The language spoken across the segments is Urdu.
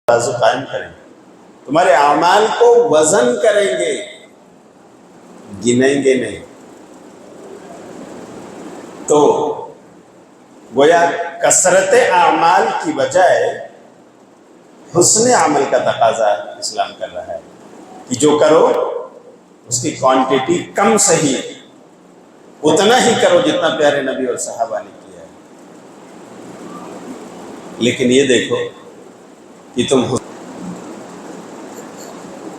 ترازو قائم کریں گے، تمہارے اعمال کو وزن کریں گے، گنیں گے نہیں۔ تو گویا کثرت اعمال کی بجائے حسن عمل کا تقاضا اسلام کر رہا ہے کہ جو کرو اس کی کوانٹٹی کم صحیح، اتنا ہی کرو جتنا پیارے نبی اور صحابہ نے کیا ہے، لیکن یہ دیکھو کہ تم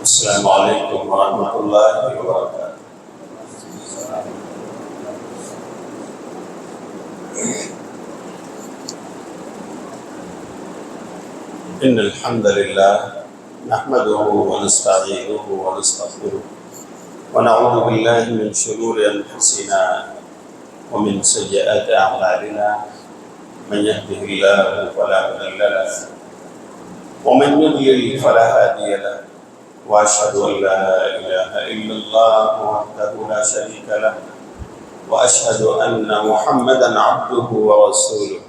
السلام علیکم ورحمۃ اللہ وبرکاتہ۔ ان الحمد للہ نحمده ونستعینه ونستغفره ونعوذ باللہ من شرور انفسنا ومن سیئات اعمالنا، من يهده الله فلا مضل له ومن يضلل فلا هادي له، واشهد ان لا اله الا الله وحده لا شريك له، واشهد ان محمدا عبده ورسوله۔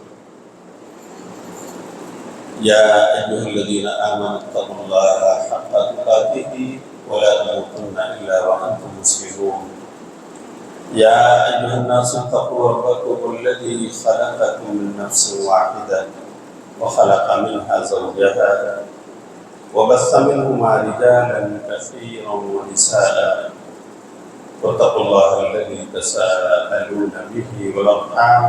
يا أيها الذين آمنوا اتقوا الله حق تقاته ولا تموتن إلا وأنتم مسلمون۔ يا أيها الناس اتقوا ربكم الذي خلقكم من نفس واحدة وخلق منها زوجها وبث منهما رجالا كثيرا ونساء، واتقوا الله الذي تساءلون به والأرحام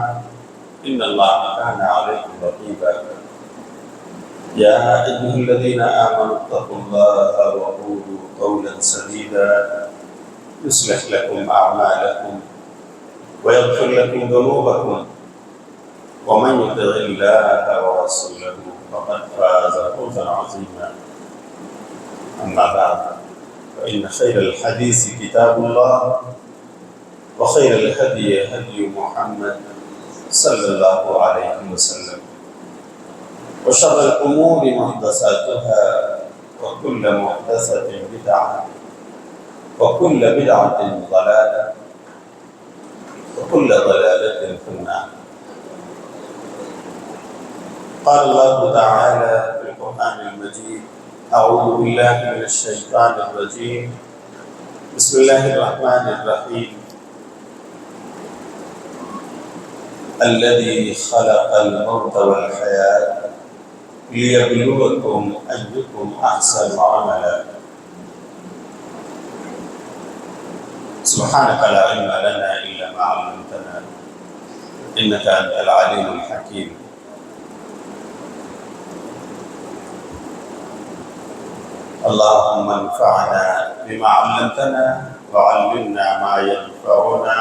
إن الله كان عليكم رقيبا۔ يا أيها الذين آمنوا اتقوا الله وقولوا قولا سديدا يصلح لكم أعمالكم ويغفر لكم ذنوبكم، ومن يطع الله ورسوله فقد فاز فوزا عظيما۔ أما بعد فإن خير الحديث كتاب الله، وخير الهدي هدي محمد صلى الله عليه وسلم، وشر الأمور محدثاتها، وكل محدثة بدعة، وكل بدعة ضلالة، وكل ضلالة في النار۔ قال الله تعالى في القرآن المجيد: أعوذ بالله من الشيطان الرجيم، بسم الله الرحمن الرحيم، الذي خلق الموت والحياة ليبلوكم أيكم أحسن عملا۔ سبحانك لا علم لنا إلا ما علمتنا إنك أنت العليم الحكيم۔ اللهم انفعنا بما علمتنا وعلمنا ما ينفعنا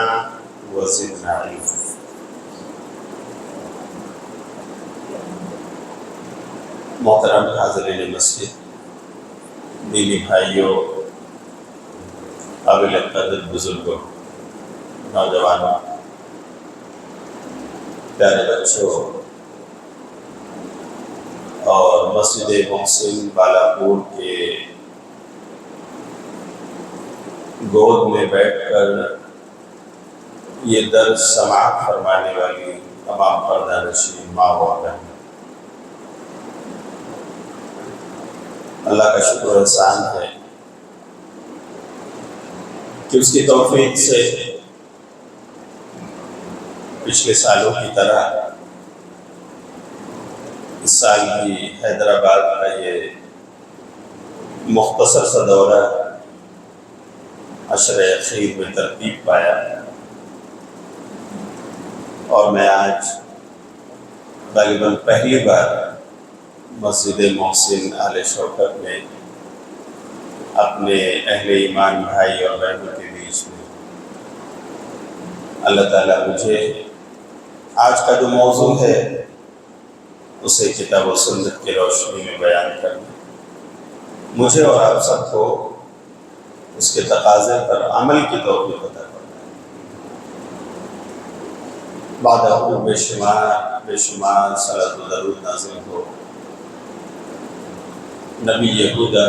وزدنا علما۔ محترم حاضرین مسجد، دینی بھائیوں، قابل قدر بزرگوں، نوجوانوں، پیارے بچوں، اور مسجد محسن بالاپور کے گود میں بیٹھ کر یہ درس سماعت فرمانے والی تمام پردہ نشین ماں و بہن، اللہ کا شکر و احسان ہے کہ اس کی توفیق سے پچھلے سالوں کی طرح اس سال بھی حیدرآباد کا یہ مختصر سا دورہ عشر اخیر میں ترتیب پایا، اور میں آج غالباً پہلی بار مسجد محسن اہل شوکت میں اپنے اہل ایمان بھائی اور بہنوں کے بیچ میں، اللہ تعالیٰ مجھے آج کا جو موضوع ہے اسے کتاب و سنت کی روشنی میں بیان کرنا، مجھے اور آپ سب کو اس کے تقاضے پر عمل کی توفیق عطا کرنا۔ بعد بے شمار صلاۃ و درود نازل ہو نبی خدا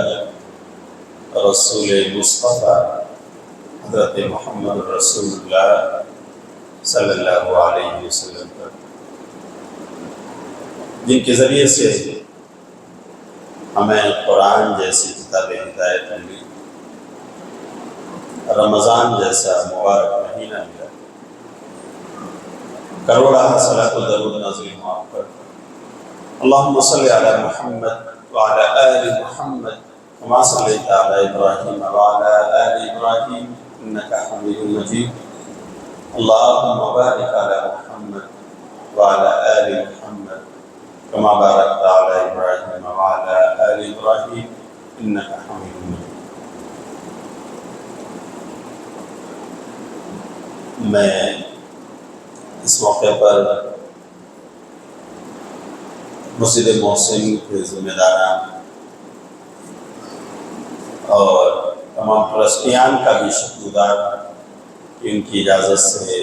رسول مصطفیٰ حضرت محمد رسول اللہ صلی اللہ علیہ وسلم پر، جن کے ذریعے سے ہمیں قرآن جیسی کتاب ہدایت ملی، رمضان جیسا مبارک مہینہ ملا، کروڑا صلاۃ و درود نازل ہوں آپ پر۔ اللہم صلی علی محمد وعلی آل محمد کما صلیت علی ابراہیم وعلی آل ابراہیم انک حمید مجید۔ اللہم بارک علی محمد وعلی آل محمد کما بارکت علی ابراہیم وعلی آل ابراہیم انک حمید مجید۔ میں اس موقع پر مسجد محسن کے ذمہ داران اور تمام ٹرسٹیان کا بھی شکر گزار کہ ان کی اجازت سے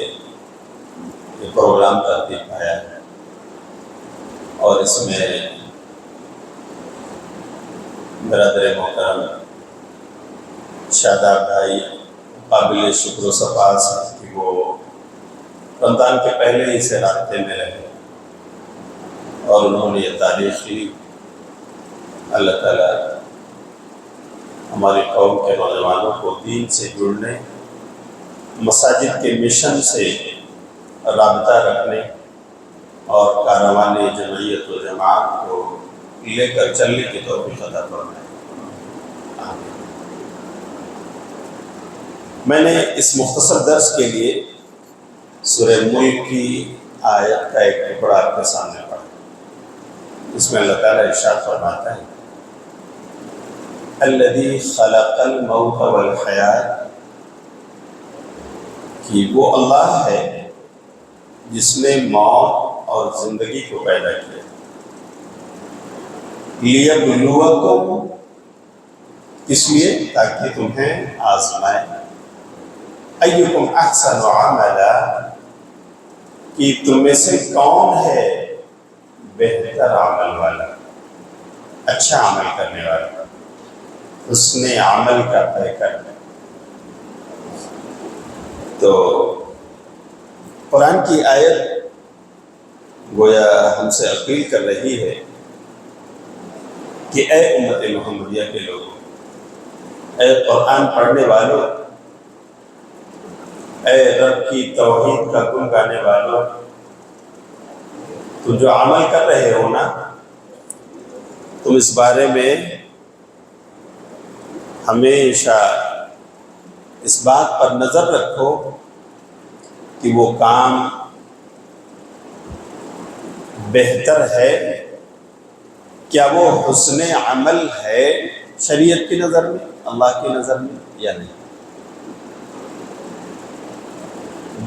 یہ پروگرام ترتیب پایا ہے، اور اس میں برادر محترم شاداب بھائی قابل شکر و سپاس ہے کہ وہ رمضان کے پہلے ہی سے رابطے میں رہے اور انہوں نے یہ تاریخ لی۔ اللہ تعالیٰ ہماری قوم کے نوجوانوں کو دین سے جڑنے، مساجد کے مشن سے رابطہ رکھنے اور کاروان جمعیت و جماعت کو لے کر چلنے کی توفیق عطا فرمائے۔ میں نے اس مختصر درس کے لیے سورہ ملک کی آیت کا ایک ٹکڑا آپ کے سامنے پڑھا۔ اس میں اللہ تعالیٰ ارشاد فرماتا ہے الذی خلق الموت والحیات، کہ وہ اللہ ہے جس نے موت اور زندگی کو پیدا کیا، لیبلوکم، اس لیے تاکہ تمہیں آزمائے، ایکم احسن عملا، کہ تم میں سے کون ہے بہتر عمل والا، اچھا عمل کرنے والا، حسن عمل کا پیکر۔ تو قرآن کی آیت گویا ہم سے اپیل کر رہی ہے کہ اے امت محمدیہ کے لوگوں، اے قرآن پڑھنے والوں، اے رب کی توحید کا گن گانے والوں، تم جو عمل کر رہے ہو نا، تم اس بارے میں ہمیشہ اس بات پر نظر رکھو کہ وہ کام بہتر ہے، کیا وہ حسن عمل ہے شریعت کی نظر میں، اللہ کی نظر میں، یا نہیں۔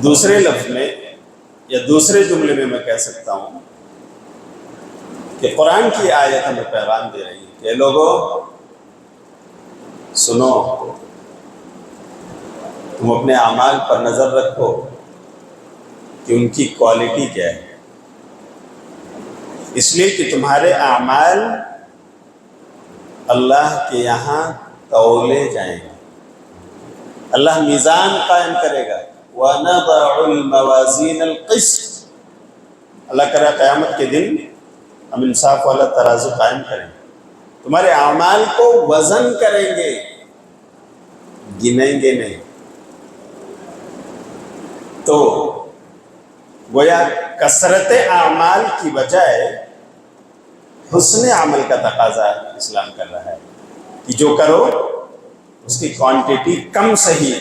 دوسرے لفظ میں یا دوسرے جملے میں میں کہہ سکتا ہوں کہ قرآن کی آیت ہمیں پیغام دے رہی ہے کہ لوگوں سنو، تم اپنے اعمال پر نظر رکھو کہ ان کی کوالٹی کیا ہے، اس لیے کہ تمہارے اعمال اللہ کے یہاں تولے جائیں گے، اللہ میزان قائم کرے گا۔ وَنَضَعُ الْمَوَازِينَ الْقِسْطَ، اللہ کرے قیامت کے دن ہم انصاف والا ترازو قائم کریں گے، تمہارے اعمال کو وزن کریں گے، گنیں گے نہیں۔ تو گویا کثرت اعمال کی بجائے حسن عمل کا تقاضا اسلام کر رہا ہے کہ جو کرو اس کی کوانٹٹی کم صحیح،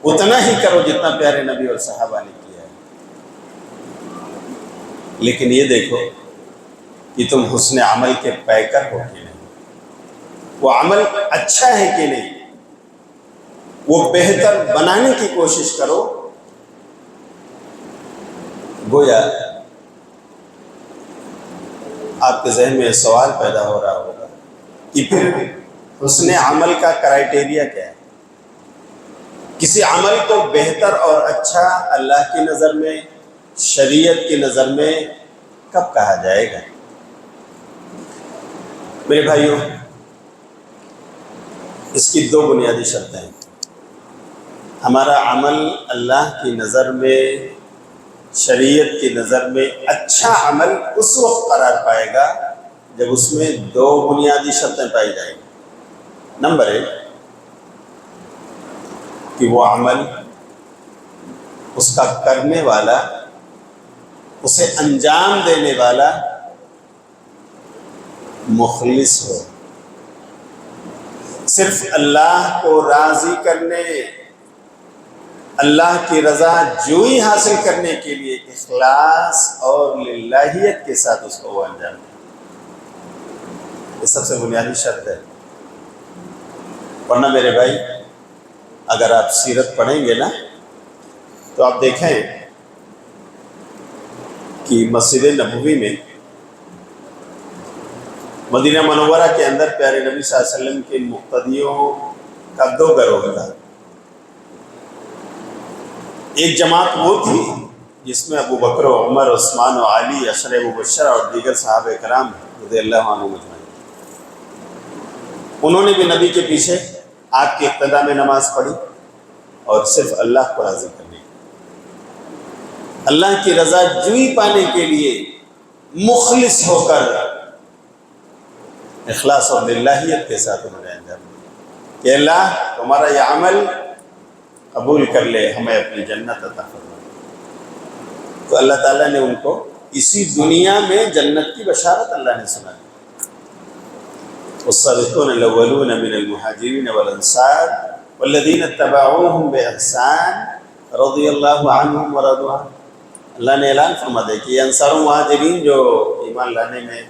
اتنا ہی کرو جتنا پیارے نبی اور صحابہ نے کیا ہے، لیکن یہ دیکھو کہ تم حسن عمل کے پیکر ہو کہ نہیں، وہ عمل اچھا ہے کہ نہیں، وہ بہتر بنانے کی کوشش کرو۔ گویا آپ کے ذہن میں سوال پیدا ہو رہا ہوگا کہ پھر حسن عمل کا کرائیٹیریا کیا ہے؟ کسی عمل کو بہتر اور اچھا اللہ کی نظر میں، شریعت کی نظر میں کب کہا جائے گا؟ میرے بھائیوں، اس کی دو بنیادی شرطیں ہیں۔ ہمارا عمل اللہ کی نظر میں، شریعت کی نظر میں اچھا عمل اس وقت قرار پائے گا جب اس میں دو بنیادی شرطیں پائی جائیں گی۔ نمبر ایک کہ وہ عمل اس کا کرنے والا، اسے انجام دینے والا مخلص ہو، صرف اللہ کو راضی کرنے، اللہ کی رضا جوئی حاصل کرنے کے لیے اخلاص اور للہیت کے ساتھ اس کو وہ انجام دے۔ یہ سب سے بنیادی شرط ہے۔ ورنہ میرے بھائی اگر آپ سیرت پڑھیں گے نا تو آپ دیکھیں کہ مسجد نبوی میں، مدینہ منورہ کے اندر پیارے نبی صلی اللہ علیہ وسلم کے مقتدیوں کا دو گروہ تھا۔ ایک جماعت وہ تھی جس میں ابو بکر و عمر، عثمان و علی، عشرہ مبشرہ اور دیگر صحابہ کرام رضی اللہ عنہم اجمعین۔ انہوں نے بھی نبی کے پیچھے آپ کی اقتداء میں نماز پڑھی اور صرف اللہ کو راضی کرنے، اللہ کی رضا جوئی پانے کے لیے مخلص ہو کر اخلاص اور للہیت کے ساتھ انہوں نے انجام دیا کہ اللہ تمہارا یہ عمل قبول کر لے، ہمیں اپنی جنت عطا فرما۔ تو اللہ تعالیٰ نے ان کو اسی دنیا میں جنت کی بشارت اللہ نے سنا دی۔ والسابقون الاولون من المہاجرین والانصار والذین اتبعوهم بإحسان رضی اللہ عنہم ورضوا عنہ۔ اللہ نے اعلان فرما دیا کہ یہ انصار و مہاجرین جو ایمان لانے میں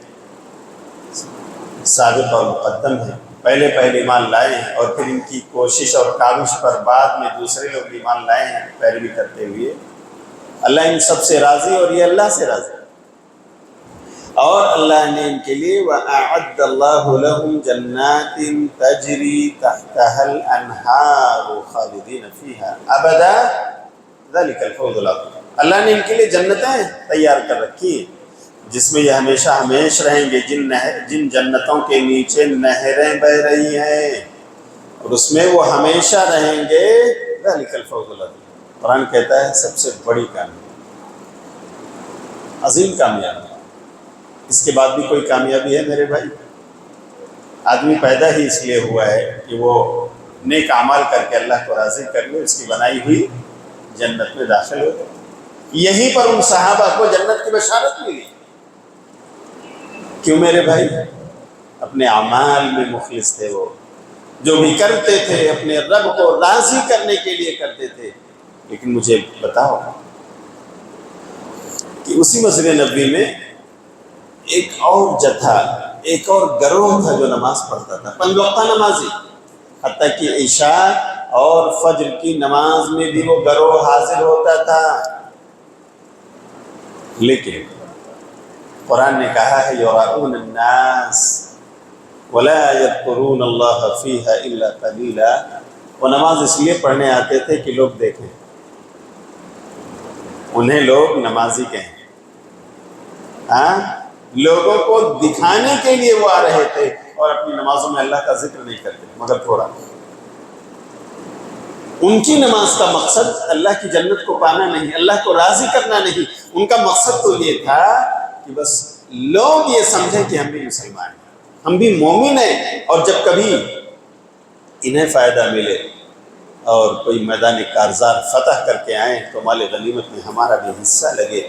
سابق اور مقدم ہیں، پہلے ایمان لائے ہیں، اور پھر ان کی کوشش اور کاوش پر بعد میں دوسرے لوگ ایمان لائے ہیں پیروی کرتے ہوئے، اللہ ان سب سے راضی اور یہ اللہ سے راضی۔ اور اللہ نے ان کے لیے وَأَعَدَّ اللَّهُ لَهُمْ جَنَّاتٍ تَجْرِي تَحْتَهَا الْأَنْهَارُ خَالِدِينَ فِيهَا أَبَدًا ذَلِكَ الْفَوْزُ الْعَظِيمُ۔ اللہ نے ان کے لیے جنتیں تیار کر رکھی ہیں جس میں یہ ہمیشہ ہمیش رہیں گے، جن جنتوں کے نیچے نہریں بہ رہی ہیں اور اس میں وہ ہمیشہ رہیں گے۔ ذَلِكَ الْفَوْزُ الْعَظِيمُ۔ قرآن کہتا ہے سب سے بڑی کامیابی، عظیم کامیابی۔ اس کے بعد بھی کوئی کامیابی ہے میرے بھائی؟ آدمی پیدا ہی اس لیے ہوا ہے کہ وہ نیک اعمال کر کے اللہ کو راضی کر لے، اس کی بنائی ہوئی جنت میں داخل ہو۔ یہیں پر ان صحابہ کو جنت کی بشارت ملی۔ کیوں میرے بھائی؟ اپنے اعمال میں مخلص تھے، وہ جو بھی کرتے تھے اپنے رب کو راضی کرنے کے لیے کرتے تھے۔ لیکن مجھے بتاؤ کہ اسی مسجد نبوی میں ایک اور جتھا، ایک اور گروہ تھا جو نماز پڑھتا تھا، 5 وقتہ نمازی، حتیٰ کہ عشاء اور فجر کی نماز میں بھی وہ گروہ حاضر ہوتا تھا۔ لیکن قرآن نے کہا ہے یراؤون الناس ولا یذکرون اللہ فیہا الا قلیلا۔ وہ نماز اس لیے پڑھنے آتے تھے کہ لوگ دیکھیں، انہیں لوگ نمازی کہیں، لوگوں کو دکھانے کے لیے وہ آ رہے تھے، اور اپنی نمازوں میں اللہ کا ذکر نہیں کرتے مگر تھوڑا۔ ان کی نماز کا مقصد اللہ کی جنت کو پانا نہیں، اللہ کو راضی کرنا نہیں، ان کا مقصد تو یہ تھا کہ بس لوگ یہ سمجھیں کہ ہم بھی مسلمان ہیں، ہم بھی مومن ہیں، اور جب کبھی انہیں فائدہ ملے اور کوئی میدان کارزار فتح کر کے آئیں تو مال غنیمت میں ہمارا بھی حصہ لگے،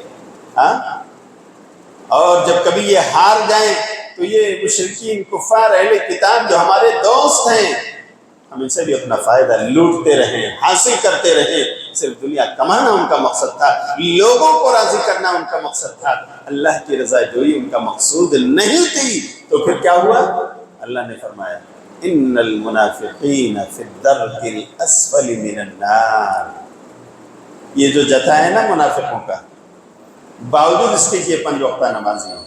اور جب کبھی یہ ہار جائیں تو یہ مشرکین کفار اہل کتاب جو ہمارے دوست ہیں، ہم ان سے بھی اپنا فائدہ لوٹتے رہیں، حاصل کرتے رہیں۔ صرف دنیا کمانا ان کا مقصد تھا، لوگوں کو راضی کرنا ان کا مقصد تھا، اللہ کی رضا جوئی ان کا مقصود نہیں تھی۔ تو پھر کیا ہوا؟ اللہ نے فرمایا ان المنافقین فی الدرک الاسفل من النار۔ یہ جو جتھا ہے نا منافقوں کا، باوجود اس کے کہ یہ 5 وقتہ نمازی ہوں،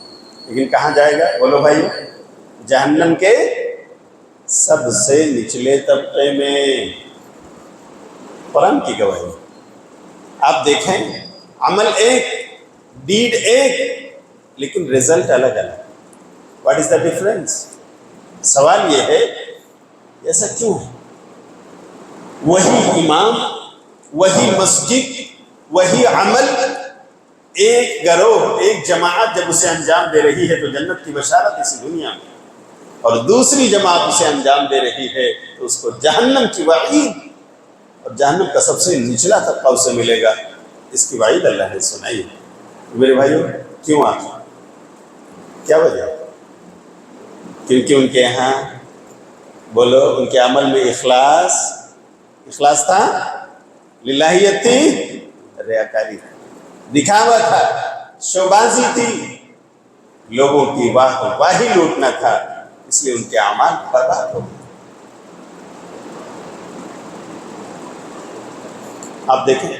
لیکن کہاں جائے گا بولو بھائی؟ جہنم کے سب سے نچلے طبقے میں۔ قرآن کی گواہی، آپ دیکھیں عمل ایک، ڈیڈ ایک، لیکن رزلٹ الگ الگ۔ What is the difference? سوال یہ ہے ایسا کیوں ہے؟ وہی امام، وہی مسجد، وہی عمل، ایک گروہ، ایک جماعت جب اسے انجام دے رہی ہے تو جنت کی بشارت اسی دنیا میں، اور دوسری جماعت اسے انجام دے رہی ہے تو اس کو جہنم کی وعید، اور جہنم کا سب سے نچلا طبقہ اسے ملے گا، اس کی وعید اللہ نے سنائی ہے۔ میرے بھائیوں، کیوں آتی؟ کیا وجہ؟ کیونکہ ان کے یہاں، بولو، ان کے عمل میں اخلاص تھا، للہیت تھی، ریاکاری تھی، دکھاوا تھا، شوبازی تھی، لوگوں کی واہی لوٹنا تھا، اس لیے ان کے اعمال برباد ہو گئے۔ آپ دیکھیں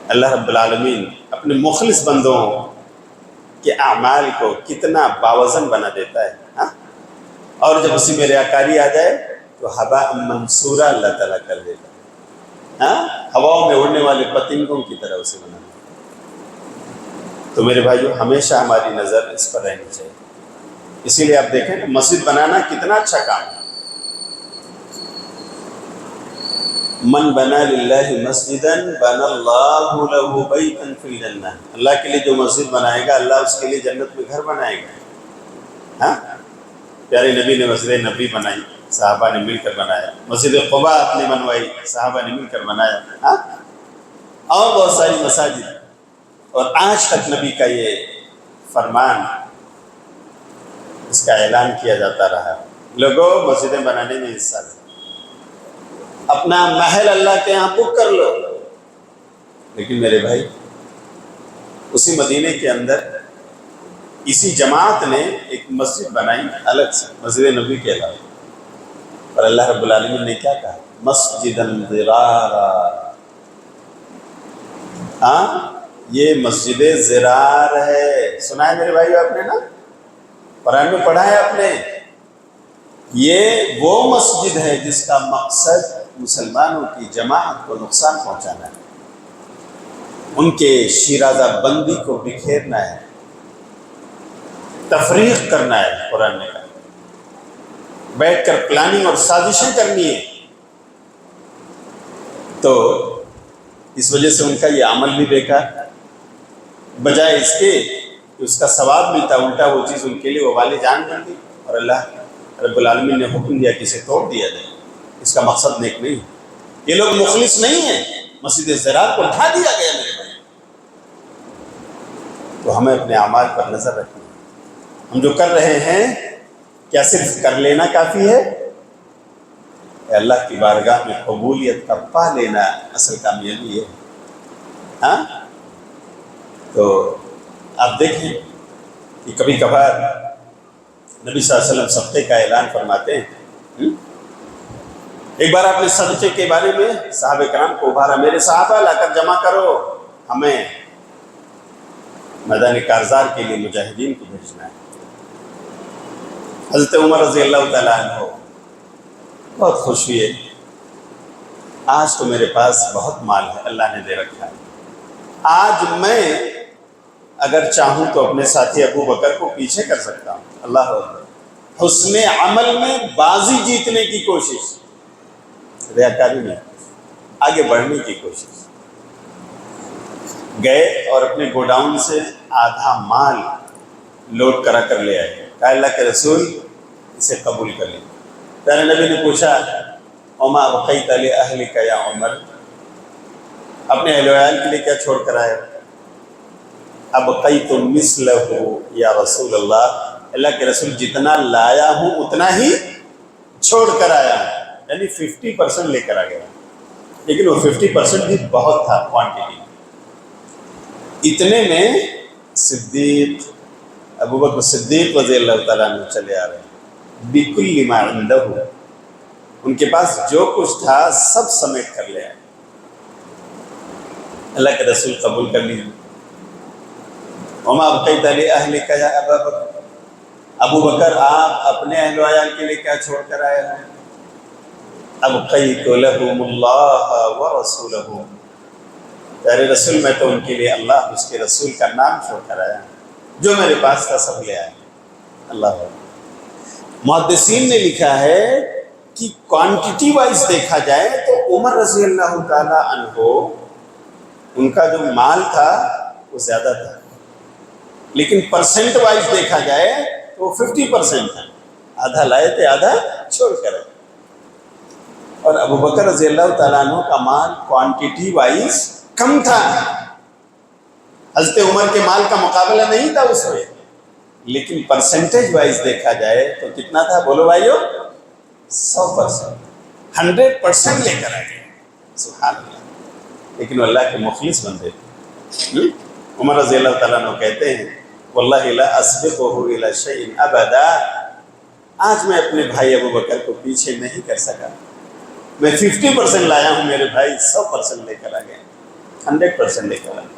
اللہ رب العالمین اپنے مخلص بندوں کے اعمال کو کتنا باوزن بنا دیتا ہے، ہاں؟ اور جب اسی میں ریاکاری آ جائے تو ہوا منصورہ اللہ تعالیٰ کر دیتا ہے، ہاں؟ ہواؤں میں اڑنے والے پتنگوں کی طرح اسے بنا دیتا ہے۔ تو میرے بھائیو، ہمیشہ ہماری نظر اس پر رہنی چاہیے۔ اسی لیے آپ دیکھیں مسجد بنانا کتنا اچھا کام ہے۔ من بنا للہ مسجدا بنا اللہ لہ بیتا فی الجنہ، اللہ کے لیے جو مسجد بنائے گا اللہ اس کے لیے جنت میں گھر بنائے گا، ہاں؟ پیارے نبی نے مسجد نبی بنائی، صحابہ نے مل کر بنایا، مسجد قباء آپ نے بنوائی، صحابہ نے مل کر بنایا، ہاں؟ اور بہت ساری مساجد، اور آج تک نبی کا یہ فرمان، اس کا اعلان کیا جاتا رہا، لوگوں مسجدیں بنانے میں حصہ لو، اپنا محل اللہ کے یہاں بک کر لو۔ لیکن میرے بھائی، اسی مدینے کے اندر اسی جماعت نے ایک مسجد بنائی الگ سے، مسجد نبی کے علاوہ، اور اللہ رب العالمین نے کیا کہا؟ مسجدا ضرارا، ہاں؟ یہ مسجد ضرار ہے، سنا ہے میرے بھائی آپ نے نا، قرآن میں پڑھا ہے آپ نے؟ یہ وہ مسجد ہے جس کا مقصد مسلمانوں کی جماعت کو نقصان پہنچانا ہے، ان کے شیرازہ بندی کو بکھیرنا ہے، تفریق کرنا ہے۔ قرآن نے کہا بیٹھ کر پلاننگ اور سازشیں کرنی ہے، تو اس وجہ سے ان کا یہ عمل بھی بیکار، بجائے اس کے کہ اس کا ثواب ملتا، الٹا وہ چیز ان کے لیے وبال جان بن گئی، اور اللہ رب العالمین نے حکم دیا کہ اسے توڑ دیا جائے، اس کا مقصد نیک نہیں ہے، یہ لوگ مخلص نہیں ہیں، مسجد زراعت کو ڈھا دیا گیا میرے بھائی۔ تو ہمیں اپنے اعمال پر نظر رکھنی ہے، ہم جو کر رہے ہیں کیا صرف کر لینا کافی ہے؟ اللہ کی بارگاہ میں قبولیت کا پا لینا اصل کامیابی ہے، ہاں؟ تو آپ دیکھیں کہ کبھی کبھار نبی صلی اللہ علیہ وسلم صدقے کا اعلان فرماتے ہیں۔ ایک بار آپ نے صدقے کے بارے میں صحابہ کرام کو ابھارا، میرے صحابہ لا کر جمع کرو، ہمیں میدان کارزار کے لیے مجاہدین کو بھیجنا ہے۔ حضرت عمر رضی اللہ تعالیٰ عنہ بہت خوش ہوئے، آج تو میرے پاس بہت مال ہے، اللہ نے دے رکھا ہے، آج میں اگر چاہوں تو اپنے ساتھی ابو بکر کو پیچھے کر سکتا ہوں۔ اللہ اکبر، حسن عمل میں بازی جیتنے کی کوشش، ریاکاری میں آگے بڑھنے کی کوشش۔ گئے اور اپنے گوڈاؤن سے آدھا مال لوٹ کرا کر لے آئے، کہا اللہ کے رسول اسے قبول کر لیں۔ پیارے نبی نے پوچھا وما بقیت لأہلک یا عمر، اپنے اہل و عیال کے لیے کیا چھوڑ کر آئے؟ ابقیت مثلہ یا رسول اللہ، اللہ کے رسول جتنا لایا ہوں اتنا ہی چھوڑ کر آیا ہوں، یعنی 50% لے کر آ گیا، لیکن وہ 50% بھی بہت تھا کوانٹٹی۔ اتنے میں صدیق ابو بکر صدیق رضی اللہ تعالیٰ عنہ چلے آ رہے ہیں، بکل ما عندہ، ان کے پاس جو کچھ تھا سب سمیٹ کر لے آئے۔ اللہ کے رسول قبول کر لیجیے۔ وما بقیت لأہلک یا ابا بکر، ابو بکر آپ اپنے اہل و عیال کے لیے کیا چھوڑ کر آئے ہیں؟ ابقیت لہم اللہ ورسولہ، پیارے رسول میں تو ان کے لیے اللہ اس کے رسول کا نام چھوڑ کر آیا، جو میرے پاس تھا سب لے آئے۔ اللہ، محدثین نے لکھا ہے کہ کوانٹٹی وائز دیکھا جائے تو عمر رضی اللہ تعالیٰ عنہ ان کا جو مال تھا وہ زیادہ تھا، لیکن پرسنٹ وائز دیکھا جائے تو وہ 50% تھا، آدھا لائے تھے آدھا چھوڑ کر آئے۔ اور ابو بکر رضی اللہ تعالیٰ عنہ کا مال کوانٹیٹی وائز کم تھا، حضرت عمر کے مال کا مقابلہ نہیں تھا اس میں، لیکن پرسنٹیج وائز دیکھا جائے تو کتنا تھا بولو بھائیو؟ 100%، 100% لے کر آئے، سبحان اللہ۔ لیکن وہ اللہ کے مخلص بندے تھے۔ عمر رضی اللہ تعالیٰ عنہ کہتے ہیں واللہ لا اسبقہ الی شیء ابدا، آج میں اپنے بھائی ابو بکر کو پیچھے نہیں کر سکا، میں 50% لایا ہوں، میرے بھائی 100% لے کر آ گئے، 100% لے کر آ گئے۔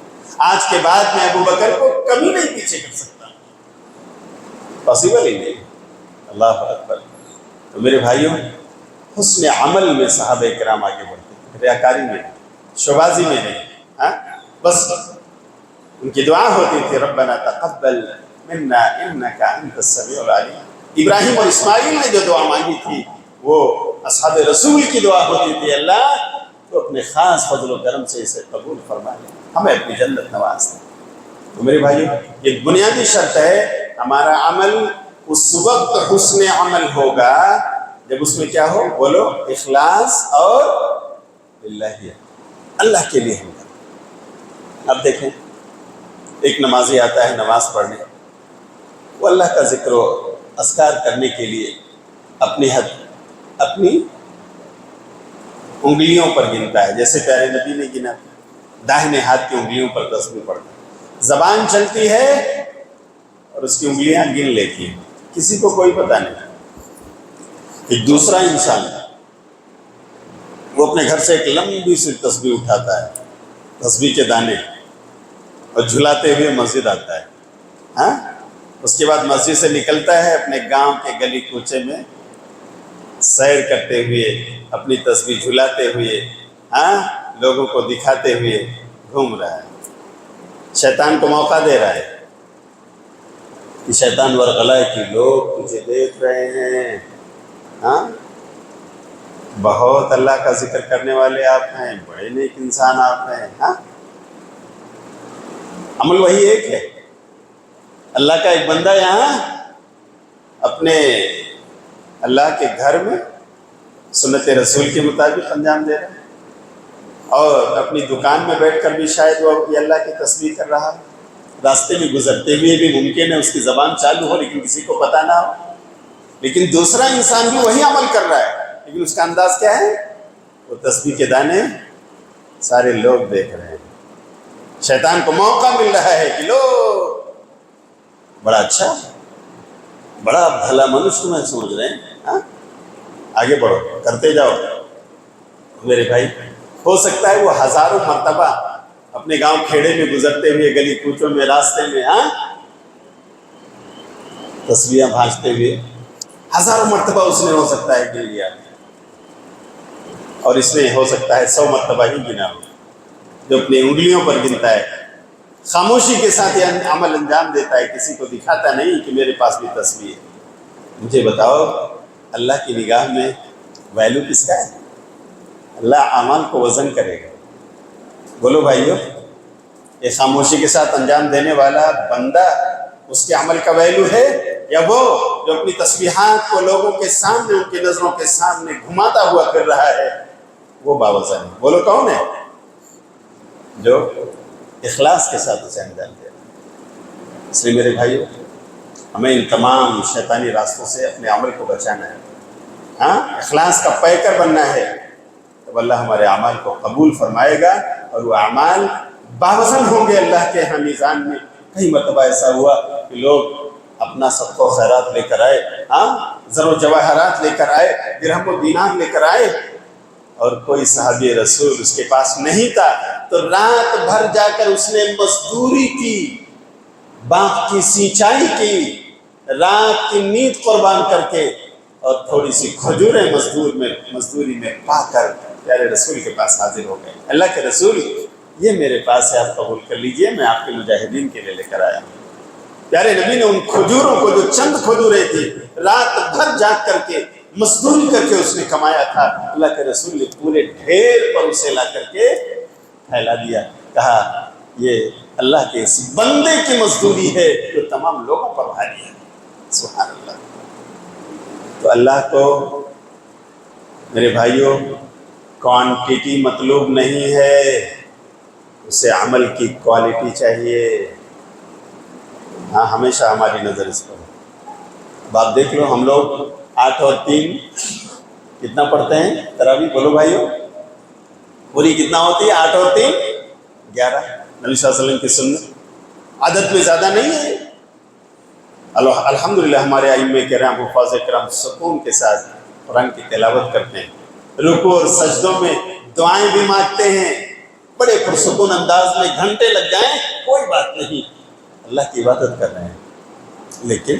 آج کے بعد میں ابو بکر کو کمی نہیں پیچھے کر سکتا، پاسبل ہی نہیں۔ اللہ اکبر۔ تو میرے بھائیوں، حسن عمل میں صحابہ کرام آگے بڑھتے، ریاکاری میں نہیں، شوبازی میں نہیں، ہاں بس ان کی دعا ہوتی تھی ربنا تقبل منا انک انت السمیع العلیم۔ ابراہیم اور اسماعیل نے جو دعا مانگی تھی وہ اصحاب رسول کی دعا ہوتی تھی، اللہ تو اپنے خاص فضل و کرم سے اسے قبول فرما لے، ہمیں اپنی جنت نواز دے۔ تو میرے بھائیو، یہ بنیادی شرط ہے، ہمارا عمل اس وقت حسن عمل ہوگا جب اس میں کیا ہو، بولو اخلاص اور للہ، اللہ کے لیے ہم کریں۔ اب دیکھیں، ایک نمازی آتا ہے نماز پڑھنے، وہ اللہ کا ذکر و اذکار کرنے کے لیے اپنی انگلیوں پر گنتا ہے، جیسے پیارے نبی نے گنا، داہنے ہاتھ کی انگلیوں پر تسبیح پڑھتا ہے، زبان چلتی ہے اور اس کی انگلیاں گن لیتی ہیں، کسی کو کوئی پتہ نہیں۔ ایک دوسرا انسان وہ اپنے گھر سے ایک لمبی سی تسبیح اٹھاتا ہے، تسبیح کے دانے، اور جھلاتے ہوئے مسجد آتا ہے، ہاں اس کے بعد مسجد سے نکلتا ہے، اپنے گاؤں کے گلی کوچے میں سیر کرتے ہوئے، اپنی تسبیح جھلاتے ہوئے، ہاں لوگوں کو دکھاتے ہوئے گھوم رہا ہے، شیطان کو موقع دے رہا ہے کہ شیطان ورغلائے کہ لوگ تجھے دیکھ رہے ہیں، ہاں بہت اللہ کا ذکر کرنے والے آپ ہیں، بڑے نیک انسان آپ ہیں، ہاں عمل وہی ایک ہے۔ اللہ کا ایک بندہ یہاں اپنے اللہ کے گھر میں سنت رسول کے مطابق انجام دے رہا ہے، اور اپنی دکان میں بیٹھ کر بھی شاید وہ یہ اللہ کی تسبیح کر رہا ہے، راستے میں گزرتے ہوئے بھی ممکن ہے اس کی زبان چالو ہو لیکن کسی کو پتہ نہ ہو، لیکن دوسرا انسان بھی وہی عمل کر رہا ہے، لیکن اس کا انداز کیا ہے، وہ تسبیح کے دانے سارے لوگ دیکھ رہے ہیں، شیطان کو موقع مل رہا ہے کہ لو بڑا اچھا، بڑا بھلا منش تمہیں سمجھ رہے ہیں، ہاں آگے بڑھو، کرتے جاؤ۔ میرے بھائی، ہو سکتا ہے وہ ہزاروں مرتبہ اپنے گاؤں کھیڑے میں گزرتے ہوئے، گلی کوچوں میں، راستے میں، ہاں تسبیحاں بھانجتے ہوئے ہزاروں مرتبہ اس نے ہو سکتا ہے گن لیا، اور اس نے ہو سکتا ہے 100 مرتبہ ہی گنا ہو، جو اپنی انگلیوں پر گنتا ہے، خاموشی کے ساتھ یہ عمل انجام دیتا ہے، کسی کو دکھاتا نہیں کہ میرے پاس بھی تسبیح ہے۔ مجھے بتاؤ، اللہ کی نگاہ میں ویلیو کس کا ہے؟ اللہ اعمال کو وزن کرے گا، بولو بھائیو، یہ خاموشی کے ساتھ انجام دینے والا بندہ، اس کے عمل کا ویلیو ہے، یا وہ جو اپنی تسبیحات کو لوگوں کے سامنے، ان کی نظروں کے سامنے گھماتا ہوا پھر رہا ہے، وہ باوزن ہے؟ بولو کون ہے؟ جو اخلاص کے ساتھ اسے انجام دے رہا ہے۔ اس لیے میرے بھائیو، ہمیں ان تمام شیطانی راستوں سے اپنے عمل کو بچانا ہے، ہاں اخلاص کا پیکر بننا ہے، تب اللہ ہمارے اعمال کو قبول فرمائے گا، اور وہ اعمال باوزن ہوں گے اللہ کے ہاں میزان میں۔ کئی مرتبہ ایسا ہوا کہ لوگ اپنا صدقہ و خیرات لے کر آئے، ہاں زر و جواہرات لے کر آئے، درہم و دینار لے کر آئے، اور کوئی صحابی رسول اس کے پاس نہیں تھا، تو رات بھر جا کر اس نے مزدوری کی، باغ کی سینچائی کی، رات کی نیند قربان کر کے، اور تھوڑی سی کھجوریں مزدوری میں پا کر پیارے رسول کے پاس حاضر ہو گئے۔ اللہ کے رسول، یہ میرے پاس ہے، آپ قبول کر لیجئے، میں آپ کے مجاہدین کے لیے لے کر آیا ہوں۔ پیارے نبی نے ان کھجوروں کو، جو چند کھجوریں تھی، رات بھر جاگ کر کے مزدوری کر کے اس نے کمایا تھا، اللہ کے رسول نے پورے ڈھیر پر اسے لا کر کے پھیلا دیا، کہا یہ اللہ کے اس بندے کی مزدوری ہے جو تمام لوگوں پر بھاری ہے. سبحان اللہ. تو اللہ کو میرے بھائیوں کوانٹٹی مطلوب نہیں ہے، اسے عمل کی کوالٹی چاہیے. ہاں ہمیشہ ہماری نظر اس پر. اب آپ دیکھ لو ہم لوگ 8 اور 3 کتنا پڑھتے ہیں تراویح؟ بولو بھائیوں پوری کتنا ہوتی ہے؟ 8 اور 3 11. نبی صلی اللہ علیہ وسلم کی سنت عادت میں زیادہ نہیں ہے. الحمدللہ ہمارے ائمہ کرام حفاظ کرام سکون کے ساتھ قرآن کی تلاوت کرتے ہیں، رکوع اور سجدوں میں دعائیں بھی مانگتے ہیں، بڑے پرسکون انداز میں گھنٹے لگ جائیں کوئی بات نہیں، اللہ کی عبادت کر رہے ہیں. لیکن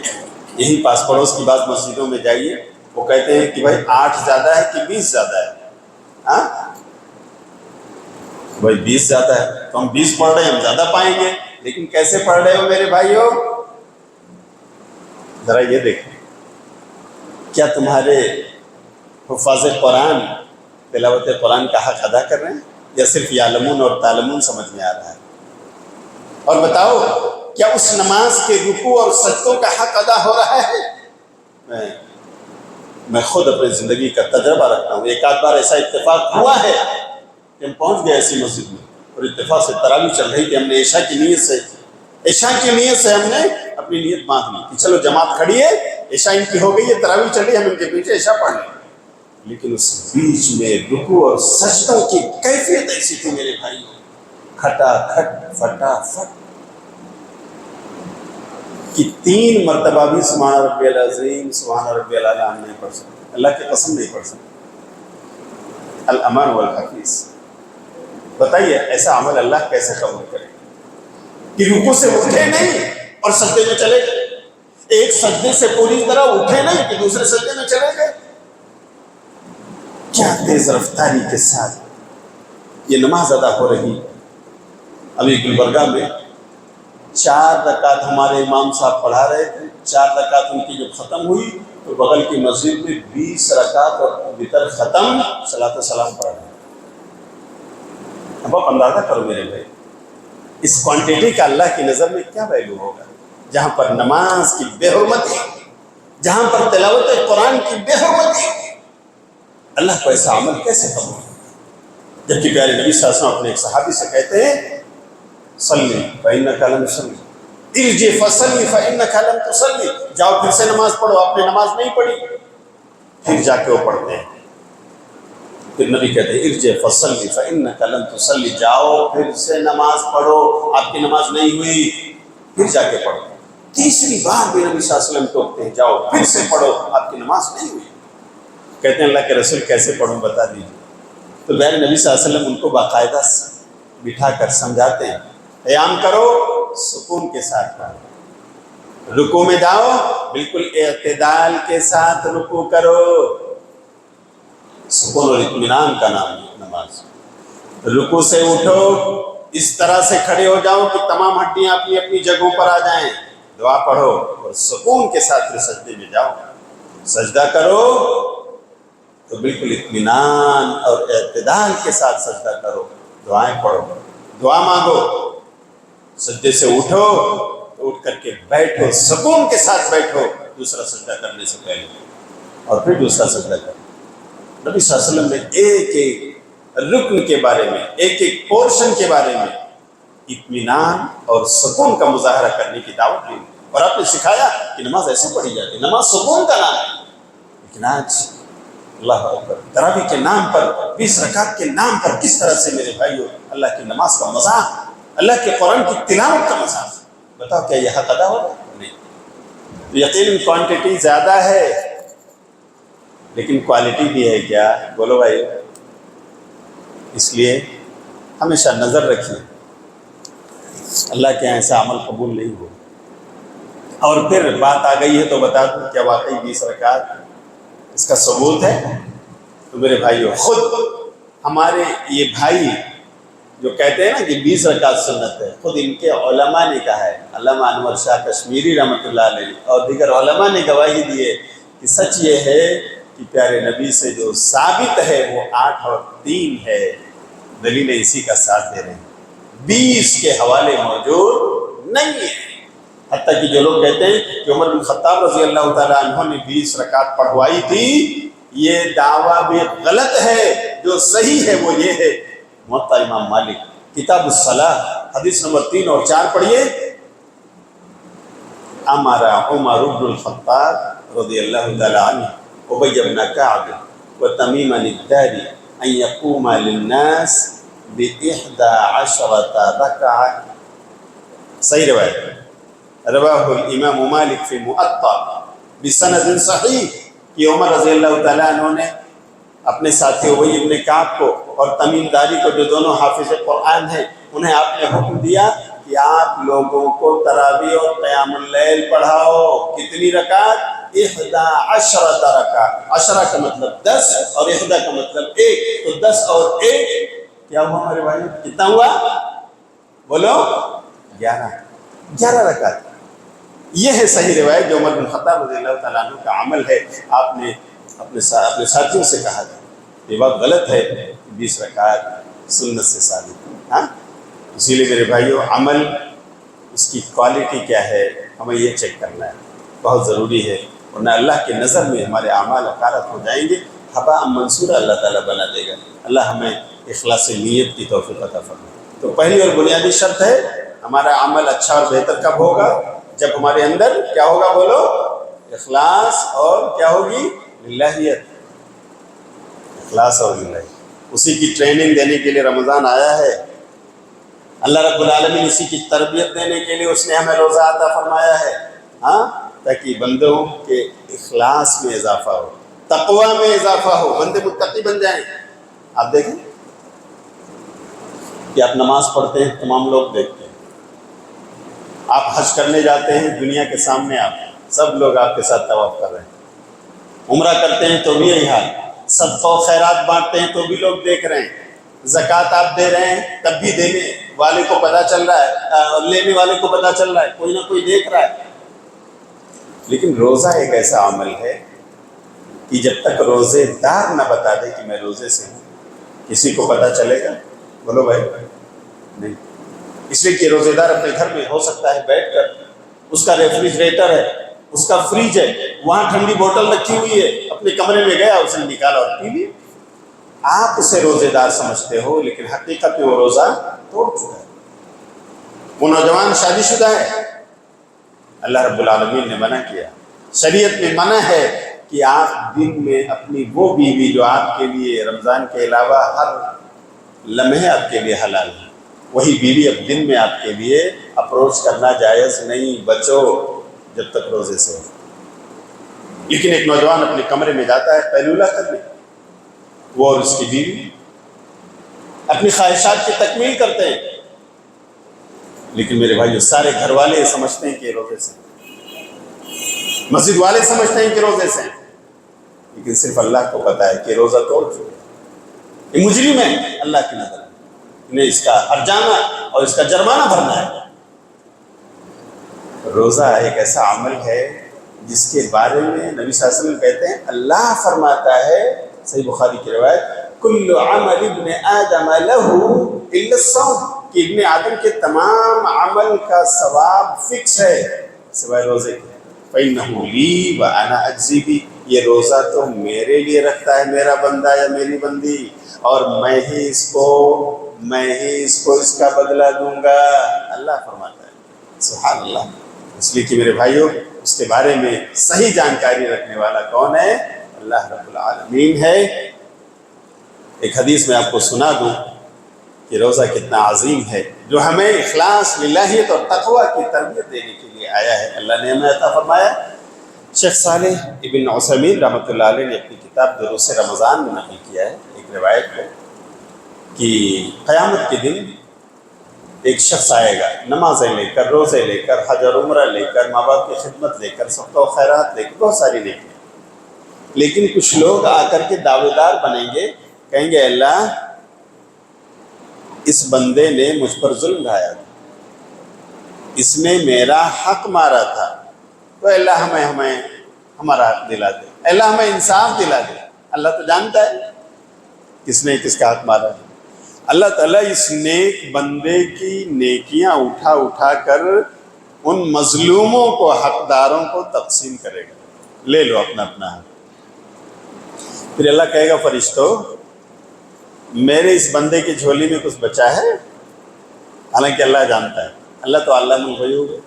یہی پاس پڑوس کی بعض مسجدوں میں جائیے، وہ کہتے ہیں کہ بھائی 8 زیادہ ہے کہ 20 زیادہ ہے. ہاں بھائی 20 زیادہ ہے تو ہم 20 پڑھ رہے ہیں، ہم زیادہ پائیں گے. لیکن کیسے پڑھ رہے ہو میرے بھائیوں؟ ذرا یہ دیکھیں، کیا تمہارے حفاظ قرآن تلاوت قرآن کا حق ادا کر رہے ہیں یا صرف یعلمون اور تعلمون سمجھ میں آ رہا ہے؟ اور بتاؤ کیا اس نماز کے رکوع اور سجدوں کا حق ادا ہو رہا ہے؟ میں خود اپنی زندگی کا تجربہ رکھتا ہوں. ایک آدھ بار ایسا اتفاق ہوا ہے کہ ہم پہنچ گئے ایسی مسجد میں اور اتفاق سے تراویح چل رہی تھی. ہم نے عشاء کی نیت سے ہم نے اپنی نیت باندھ لی کہ چلو جماعت کھڑی ہے، عشاء ان کی ہو گئی ہے، تراویح چل رہی ہے، ہم ان کے پیچھے عشاء پڑھ لیں. لیکن اس بیچ میں رکوع اور سجدوں کی کیفیت ایسی تھی میرے بھائیوں، کھٹا کھٹ فٹا فٹ، کہ 3 مرتبہ بھی سبحان ربی العظیم سبحان ربی الاعلیٰ ہم نہیں پڑھ سکتے. اللہ کی قسم نہیں پڑھ سکتے. الامان والحفیظ. بتائیے ایسا عمل اللہ کیسے قبول کرے کہ رکوع سے اٹھے نہیں اور سجدے میں چلے گئے، ایک سجدے سے پوری طرح اٹھے نہیں کہ دوسرے سجدے میں چلے گئے. کیا تیز رفتاری کے ساتھ یہ نماز ادا ہو رہی. ابھی گلبرگہ میں 4 رکعت ہمارے امام صاحب پڑھا رہے تھے. 4 رکعت ان کی جب ختم ہوئی تو بغل کی مسجد میں 20 رکعت اور وتر ختم، صلاۃ و سلام پڑھ رہے ہیں. اب آپ اندازہ کرو میرے بھائی اس کوانٹٹی کا اللہ کی نظر میں کیا ویلیو ہوگا. جہاں پر نماز کی بے حرمتی، جہاں پر تلاوت قرآن کی بے حرمتی، اللہ کو ایسا عمل کیسے قبول؟ جبکہ پیارے نبی صلی اللہ علیہ وسلم اپنے ایک صحابی سے کہتے ہیں صلی فإنک لم تصلی ارجع فصلی فإنک لم تصلی، جاؤ پھر سے نماز پڑھو، آپ نے نماز نہیں پڑھی. پھر جا کے وہ پڑھتے ہیں. پھر نبی کہتے ہیں ارجع فصلی فإنک لم تصلی، جاؤ پھر سے نماز پڑھو، آپ کی نماز نہیں ہوئی. پھر جا کے پڑھو. تیسری بار بھی نبی صلی اللہ علیہ وسلم ٹوکتے ہیں جاؤ پھر سے پڑھو، آپ کی نماز نہیں ہوئی. کہتے ہیں اللہ کے رسول کیسے پڑھوں بتا دیجیے. تو بہر نبی صلی اللہ علیہ وسلم ان کو باقاعدہ بٹھا کر سمجھاتے ہیں، قیام کرو سکون کے ساتھ پڑھو، رکوع میں جاؤ بالکل اعتدال کے ساتھ رکوع کرو. سکون اور اطمینان کا نام ہے نماز. رکوع سے اٹھو اس طرح سے کھڑے ہو جاؤ کہ تمام ہڈیاں اپنی اپنی جگہوں پر آ جائیں، دعا پڑھو اور سکون کے ساتھ پھر سجدے میں جاؤ. سجدہ کرو تو بالکل اطمینان اور اعتدال کے ساتھ سجدہ کرو، دعائیں پڑھو، دعا مانگو. سجدے سے اٹھو تو اٹھ کر کے بیٹھو، سکون کے ساتھ بیٹھو دوسرا سجدہ کرنے سے پہلے، اور پھر دوسرا سجدہ کرو. نبی صلی اللہ علیہ وسلم نے ایک ایک رکن کے بارے میں، ایک ایک پورشن کے بارے میں اطمینان اور سکون کا مظاہرہ کرنے کی دعوت دی، اور آپ نے سکھایا کہ نماز ایسے پڑھی جاتی ہے. نماز سکون کا نام ہے. لیکن آج اللہ اکبر تراویح کے نام پر، 20 رکعت کے نام پر کس طرح سے میرے بھائیو اللہ کی نماز کا مذاق، اللہ کے قرآن کی تلاوت کا مذاق. بتاؤ کیا یہ حق ادا ہو رہا ہے؟ نہیں. یقیناً کوانٹٹی زیادہ ہے لیکن کوالٹی بھی ہے کیا؟ بولو بھائی. اس لیے ہمیشہ نظر رکھیے اللہ کے یہاں ایسا عمل قبول نہیں ہو. اور پھر بات آ گئی ہے تو بتا دوں کیا واقعی 20 رکعت اس کا ثبوت ہے؟ تو میرے بھائیو خود ہمارے یہ بھائی جو کہتے ہیں نا کہ 20 رکعت سنت ہے، خود ان کے علماء نے کہا ہے، علامہ انور شاہ کشمیری رحمۃ اللہ علیہ اور دیگر علماء نے گواہی دی ہے کہ سچ یہ ہے کہ پیارے نبی سے جو ثابت ہے وہ 8 اور 3 ہے. دلیل اسی کا ساتھ دے رہے ہیں. 20 کے حوالے موجود نہیں ہیں۔ حتیٰ کہ جو لوگ کہتے ہیں کہ عمر بن خطاب رضی اللہ تعالیٰ عنہ نے 20 رکعت پڑھوائی تھی، یہ دعویٰ بھی غلط ہے۔ جو صحیح ہے وہ یہ ہے، موطا امام مالک کتاب الصلاۃ حدیث نمبر 3 اور 4 پڑھیے۔ امر عمر بن الخطاب رضی اللہ تعالیٰ عنہ ابی بن کعب وتمیم الداری ان یقوم للناس ب11 رکعہ، صحیح روایت، رواہ الامام مالک فی موطا بسند صحیح، کہ عمر رضی اللہ تعالیٰ عنہ نے اپنے ساتھی ابی بن کعب کو اور تمیم داری کو، جو دونوں حافظ قرآن ہیں، انہیں آپ نے حکم دیا کہ آپ لوگوں کو تراویح اور قیام اللیل پڑھاؤ۔ کتنی رکعت؟ 11 رکعت۔ 10 کا مطلب 10 اور 11 کا مطلب 1، تو 10 اور 1 کیا ہوا ہمارے بھائی؟ کتنا ہوا؟ بولو 11 رکعت۔ یہ ہے صحیح روایت جو عمر بن خطاب رضی اللہ تعالیٰ عنہ کا عمل ہے۔ آپ نے اپنے ساتھیوں سے کہا تھا یہ بات غلط ہے، 20 رکعت سنت سے ثابت۔ ہاں، اسی لیے میرے بھائیوں، عمل اس کی کوالٹی کیا ہے ہمیں یہ چیک کرنا ہے، بہت ضروری ہے، ورنہ اللہ کی نظر میں ہمارے اعمال اکارت ہو جائیں گے، ہباء منصورا اللہ تعالیٰ بنا دے گا۔ اللہ ہمیں اخلاص نیت کی توفیق عطا فرمائے۔ تو پہلی اور بنیادی شرط ہے ہمارا عمل اچھا اور بہتر کب ہوگا؟ جب ہمارے اندر کیا ہوگا؟ بولو، اخلاص اور کیا ہوگی؟ للہیت، اخلاص اور للہیت۔ اسی کی ٹریننگ دینے کے لیے رمضان آیا ہے۔ اللہ رب العالمین اسی کی تربیت دینے کے لیے اس نے ہمیں روزہ عطا فرمایا ہے، ہاں، تاکہ بندوں کے اخلاص میں اضافہ ہو، تقوی میں اضافہ ہو، بندے متقی بن جائیں۔ آپ دیکھیں کہ آپ نماز پڑھتے ہیں، تمام لوگ دیکھتے ہیں، آپ حج کرنے جاتے ہیں، دنیا کے سامنے آپ سب لوگ آپ کے ساتھ طواف کر رہے ہیں، عمرہ کرتے ہیں تو بھی یہی حال، صدقہ و خیرات بانٹتے ہیں تو بھی لوگ دیکھ رہے ہیں، زکوٰۃ آپ دے رہے ہیں تب بھی دینے والے کو پتہ چل رہا ہے، لینے والے کو پتہ چل رہا ہے، کوئی نہ کوئی دیکھ رہا ہے۔ لیکن روزہ ایک ایسا عمل ہے کہ جب تک روزے دار نہ بتا دے کہ میں روزے سے ہوں، کسی کو پتہ چلے گا؟ بولو بھائی، نہیں۔ اس لیے کہ روزے دار اپنے گھر میں ہو سکتا ہے بیٹھ کر، اس کا ریفریجریٹر ہے، اس کا فریج ہے، وہاں ٹھنڈی بوتل رکھی ہوئی ہے، اپنے کمرے میں گیا، اس نے نکالا اور پی لی۔ آپ اسے روزے دار سمجھتے ہو، لیکن حقیقت میں وہ روزہ توڑ چکا ہے۔ وہ نوجوان شادی شدہ ہے، اللہ رب العالمین نے منع کیا، شریعت میں منع ہے کہ آپ دن میں اپنی وہ بیوی جو آپ کے لیے رمضان کے علاوہ ہر لمحے آپ کے لیے حلال ہے، وہی بیوی اب دن میں آپ کے لیے اپروچ کرنا جائز نہیں، بچو جب تک روزے سے ہو۔ لیکن ایک نوجوان اپنے کمرے میں جاتا ہے قیلولہ کرنے، وہ اور اس کی بیوی اپنی خواہشات کی تکمیل کرتے ہیں، لیکن میرے بھائیو سارے گھر والے سمجھتے ہیں کہ روزے سے، مسجد والے سمجھتے ہیں کہ روزے سے، لیکن صرف اللہ کو پتہ ہے کہ روزہ توڑ چکے، یہ مجرم ہے اللہ کی نظر میں، انہیں اس کا ہرجانہ اور اس کا جرمانہ بھرنا ہے۔ روزہ ایک ایسا عمل ہے جس کے بارے میں نبی صلی اللہ علیہ وسلم کہتے ہیں، اللہ فرماتا ہے، صحیح بخاری کی روایت، کل عمل ابن آدم لہ الا الصوم، کہ ابن آدم کے تمام عمل کا ثواب فکس ہے سوائے روزے کے، فإنہ لی وأنا أجزی بہ، یہ روزہ تو میرے لیے رکھتا ہے میرا بندہ یا میری بندی، اور میں ہی اس کو اس کا بدلہ دوں گا، اللہ فرماتا ہے۔ سبحان اللہ۔ اس لیے کہ میرے بھائیوں، اس کے بارے میں صحیح جانکاری رکھنے والا کون ہے؟ اللہ رب العالمین ہے۔ ایک حدیث میں آپ کو سنا دوں کہ روزہ کتنا عظیم ہے، جو ہمیں اخلاص، للہیت اور تقوی کی تربیت دینے کے لیے آیا ہے، اللہ نے ہمیں عطا فرمایا۔ شیخ صالح ابن عثیمین رحمۃ اللہ علیہ نے اپنی کتاب دروس رمضان میں نقل کیا ہے ایک روایت کو، کہ قیامت کے دن ایک شخص آئے گا نمازیں لے کر، روزے لے کر، حج اور عمرہ لے کر، ماں باپ کی خدمت لے کر، صدقہ و خیرات لے کر، بہت ساری نیکیاں، لیکن کچھ لوگ آ کر کے دعوے دار بنیں گے، کہیں گے اللہ اس بندے نے مجھ پر ظلم ڈھایا تھا، اس نے میرا حق مارا تھا، تو اللہ ہمیں ہمارا حق دلا دے، اللہ ہمیں انصاف دلا دے۔ اللہ تو جانتا ہے کس نے کس کا حق مارا ہے۔ اللہ تعالیٰ اس نیک بندے کی نیکیاں اٹھا اٹھا کر ان مظلوموں کو، حقداروں کو تقسیم کرے گا، لے لو اپنا اپنا حق۔ پھر اللہ کہے گا فرشتوں میرے اس بندے کی جھولی میں کچھ بچا ہے؟ حالانکہ اللہ جانتا ہے، اللہ تو علام الغیوب ہے،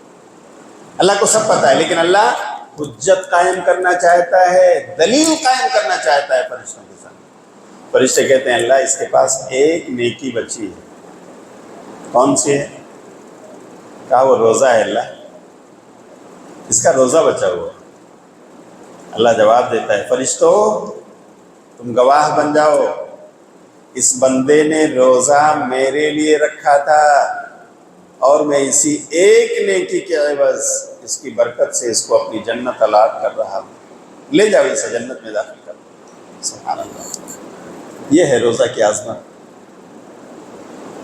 اللہ کو سب پتہ ہے، لیکن اللہ حجت قائم کرنا چاہتا ہے، دلیل قائم کرنا چاہتا ہے فرشتوں کے ساتھ۔ فرشتے کہتے ہیں اللہ اس کے پاس ایک نیکی بچی ہے، کون سی ہے؟ کہا وہ روزہ ہے اللہ، اس کا روزہ بچا ہوا ہے۔ اللہ جواب دیتا ہے فرشتوں تم گواہ بن جاؤ، اس بندے نے روزہ میرے لیے رکھا تھا اور میں اسی ایک نیکی کے عوض اس کی برکت سے اس کو اپنی جنت عطا کر رہا ہوں، لے جاؤ اسے جنت میں داخل کر۔ سبحان اللہ، یہ ہے روزہ کی عظمت۔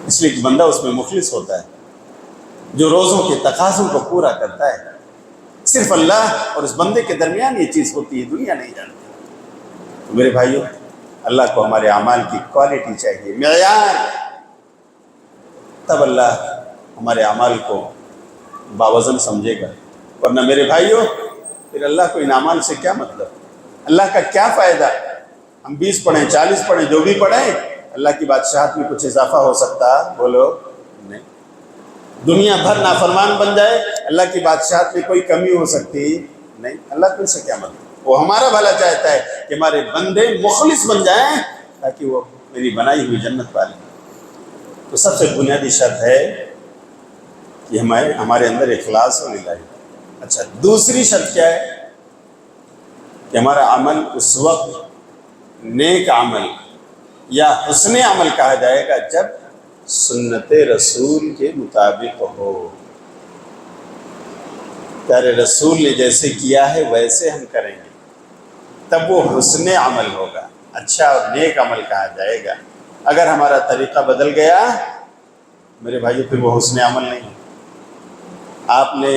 اس لیے کہ بندہ اس میں مخلص ہوتا ہے، جو روزوں کے تقاضوں کو پورا کرتا ہے۔ صرف اللہ اور اس بندے کے درمیان یہ چیز ہوتی ہے، دنیا نہیں جانتی۔ تو میرے بھائیوں، اللہ کو ہمارے اعمال کی کوالٹی چاہیے، معیار، تب اللہ ہمارے اعمال کو باوزن سمجھے گا۔ ورنہ میرے بھائیوں پھر اللہ کو ان اعمال سے کیا مطلب، اللہ کا کیا فائدہ؟ ہم 20 پڑھیں 40 پڑھیں جو بھی پڑھیں، اللہ کی بادشاہت میں کچھ اضافہ ہو سکتا؟ بولو نہیں۔ دنیا بھر نافرمان بن جائے، اللہ کی بادشاہت میں کوئی کمی ہو سکتی؟ نہیں۔ اللہ کو سے کیا مطلب؟ وہ ہمارا بھلا چاہتا ہے کہ ہمارے بندے مخلص بن جائیں تاکہ وہ میری بنائی ہوئی جنت پالیں۔ تو سب سے بنیادی شرط ہے کہ ہمارے اندر اخلاص ہو للہ۔ اچھا، دوسری شرط کیا ہے؟ کہ ہمارا عمل اس وقت نیک عمل یا حسن عمل کہا جائے گا جب سنت رسول کے مطابق ہو۔ پیارے رسول نے جیسے کیا ہے ویسے ہم کریں گے، تب وہ حسن عمل ہوگا، اچھا اور نیک عمل کہا جائے گا۔ اگر ہمارا طریقہ بدل گیا میرے بھائیو پھر وہ حسن عمل نہیں ہے۔ آپ نے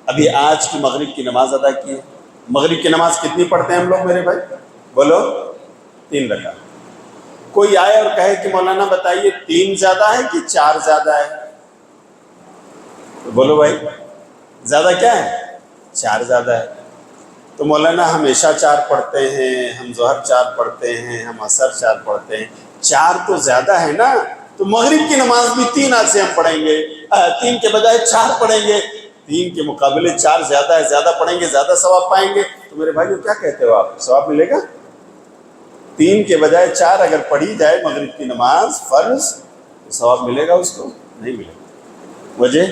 ابھی آج کی مغرب کی نماز ادا کی ہے، مغرب کی نماز کتنی پڑھتے ہیں ہم لوگ میرے بھائی؟ بولو 3 رکعت۔ کوئی آئے اور کہے کہ مولانا بتائیے 3 زیادہ ہے کہ 4 زیادہ ہے؟ تو بولو بھائی زیادہ کیا ہے؟ 4 زیادہ ہے۔ تو مولانا ہم عشاء 4 پڑھتے ہیں، ہم ظہر 4 پڑھتے ہیں، ہم عصر 4 پڑھتے ہیں، 4 تو زیادہ ہے نا، تو مغرب کی نماز بھی 3 آج سے ہم پڑھیں گے، 3 کے بجائے 4 پڑھیں گے، 3 کے مقابلے 4 زیادہ ہے، زیادہ پڑھیں گے زیادہ ثواب پائیں گے۔ تو میرے بھائیو کیا کہتے ہو آپ، ثواب ملے گا؟ 3 کے بجائے 4 اگر پڑھی جائے مغرب کی نماز فرض تو ثواب ملے گا اس کو؟ نہیں ملے گا۔ وجہ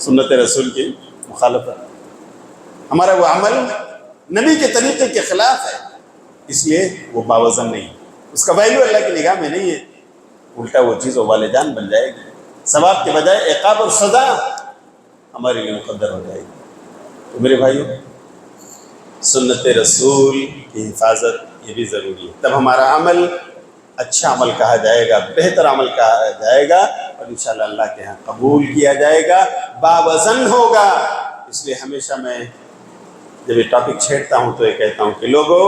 سنت رسول کی مخالفت، ہمارا وہ عمل نبی کے طریقے کے خلاف ہے، اس لیے وہ باوزن نہیں، اس کا ویلیو اللہ کی نگاہ میں نہیں ہے، الٹا وہ چیز وبال جان بن جائے گی، ثواب کے بجائے عقاب اور سزا ہمارے لیے مقدر ہو جائے گی۔ تو میرے بھائیو سنت رسول کی حفاظت یہ بھی ضروری ہے، تب ہمارا عمل اچھا عمل کہا جائے گا، بہتر عمل کہا جائے گا، اور انشاءاللہ اللہ کے ہاں قبول کیا جائے گا، باوزن ہوگا۔ اس لیے ہمیشہ میں جب یہ ٹاپک چھیڑتا ہوں تو یہ کہتا ہوں کہ لوگوں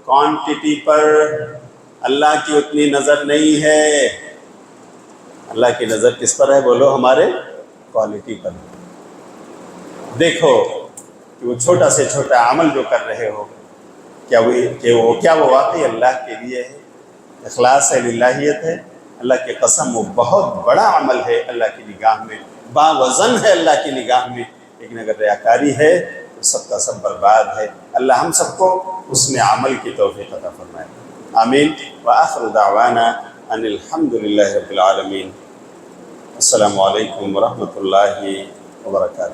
کوانٹٹی پر اللہ کی اتنی نظر نہیں ہے، اللہ کی نظر کس پر ہے؟ بولو ہمارے کوالٹی پر۔ دیکھو کہ وہ چھوٹا سے چھوٹا عمل جو کر رہے ہو کیا وہ واقعی اللہ کے لیے ہے، اخلاص ہے، للہیت ہے؟ اللہ کی قسم وہ بہت بڑا عمل ہے اللہ کی نگاہ میں، باوزن ہے اللہ کی نگاہ میں، لیکن اگر ریاکاری ہے تو سب کا سب برباد ہے۔ اللہ ہم سب کو حسن عمل کی توفیق عطا فرمائے، آمین۔ وآخر دعوانا ان الحمد للہ رب العالمین۔ السلام علیکم ورحمۃ اللہ وبرکاتہ۔